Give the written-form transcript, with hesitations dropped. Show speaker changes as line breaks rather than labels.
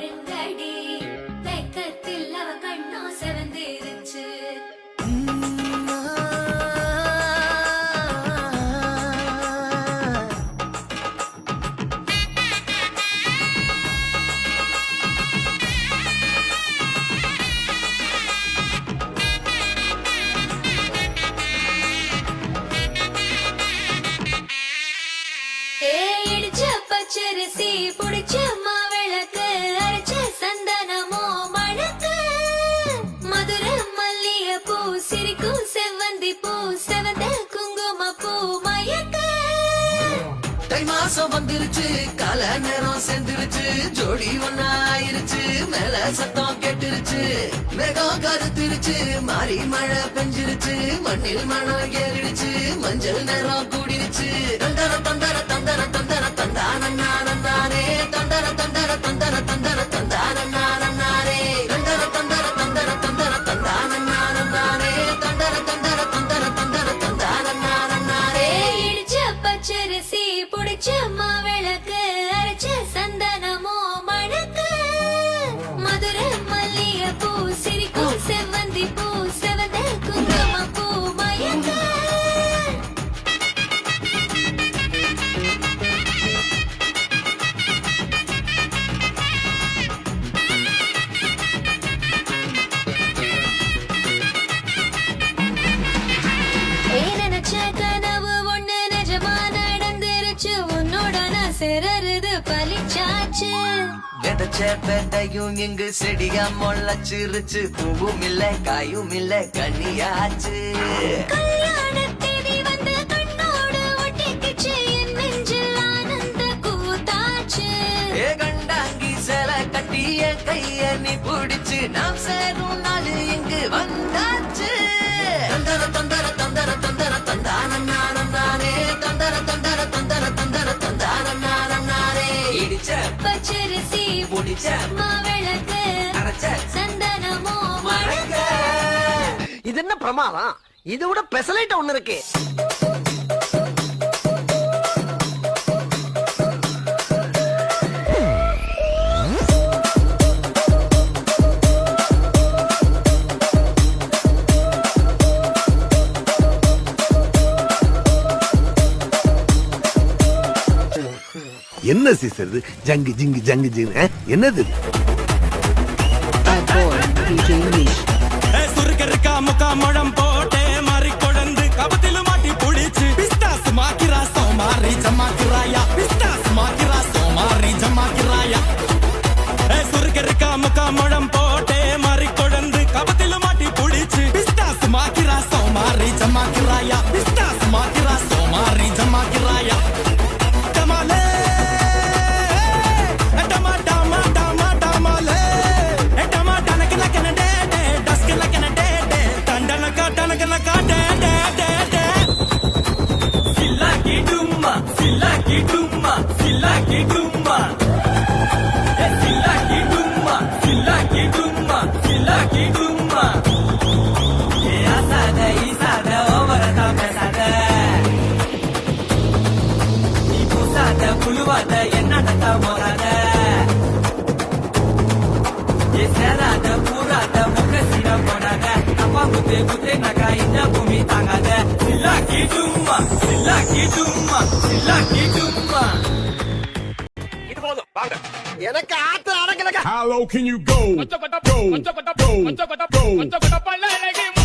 பாருங்கடி வெக்கத்தில் அவ கண்ணோ செவந்திருச்சு. பச்சரிசி புடிச்ச மாவிளக்கு அரைச்ச சந்தனமோ மணக்கு மதுர மல்லிய பூ சிரிக்கும் செவ்வந்தி பூ செவந்த குங்கும பூ மயக்க.
தை மாசம் வந்துருச்சு கால நேரம் சேர்ந்துருச்சு ஜோடி ஒன்னா ஆயிருச்சு மேல சத்தம் கேட்டுருச்சு மேகம் கருத்துருச்சு மாறி மழை பெஞ்சிருச்சு மண்ணில் மணம் ஏறிடுச்சு மஞ்சள் நேரம் கூடிருச்சு தந்தர தந்தர தந்தர தந்தர தந்தானே தந்தர தந்தர தந்தர தந்தர தந்தானே தந்தர தந்தர தந்தர தந்தர தந்தானே தந்தர தந்தர தந்தர தந்தர தந்தானே.
இடிச்ச பச்சரிசி புடிச்ச மாவிளக்கு அரைச்ச சந்தனமோ மணக்கு மதுர மல்லிய பூ சிரிக்கும் செவ்வந்தி பூ செவந்த குங்கும பூ மயக்க. கனவு ஒண்ணு நிஜமா நடந்துருச்சு உன்னோட நான் சிறருது பலிச்சாச்சு.
விதைச்ச பேட்டையும் இங்கு செடியா முளைச்சிருச்சு பூவும் இல்ல காயும் இல்ல கனியாச்சு.
கல்யாணத்தேதி வந்து கண்ணோடு ஒட்டிக்கிச்சு என் நெஞ்சில் ஆனந்த கூத்தாச்சு.
ஏ கண்டாங்கி சேல கட்டிய கைய நீ பிடிச்சு நாம் சேரும் நாள் இங்கு வந்தாச்சு. தந்தர தந்தர தந்தர தந்தர தந்தானே தந்தர தந்தர தந்தர தந்தர தந்தானே. இடிச்ச
பச்சரிசி
புடிச்ச
மாவிளக்கு
அரைச்ச
சந்தனமோ மணக்க.
இது என்ன பிரமாதம்? இதை விட பெசலைட் ஒண்ணு இருக்கு.
என்ன சிஸ்டர் இது ஜங்கு ஜிங்கு ஜங்கு ஜிங்கு என்னது?
சுருக்கருக்கா முக்கா முழம் போட்டே மாறி கொடந்து கபத்தில மாட்டி புடிச்சு பிஸ்தாஸ் மாக்கிரா சோமாரி ஜமாக்கிராயா பிஸ்தாஸ் மாக்கிரா சோமாரி ஜமாக்கிராயா. சுருக்கருக்கா முக்கா முழம் போட்டே மாறி கொடந்து கபத்தில மாட்டி புடிச்சு பிஸ்தாஸ் மாக்கிரா சோமாரி ஜமாக்கிராயா பிஸ்தாஸ் மாக்கிரா சோமாரி ஜமாக்கிராயா. புழுவாத என்ன மோராத சேராத பூராத முக சீர போடாத அப்பா குத்தே குத்தே நகா இந்த பூமி தாங்காத சில்லாக்கி டும்மா சில்லாக்கி டும்மா சில்லாக்கி டும்மா.
இது போதும் வாங்க. எனக்கு ஆத்து அடங்கலங்க.
How low can you go? Go, go, go, go, go, go, go, go, go, go, go, go, go, go,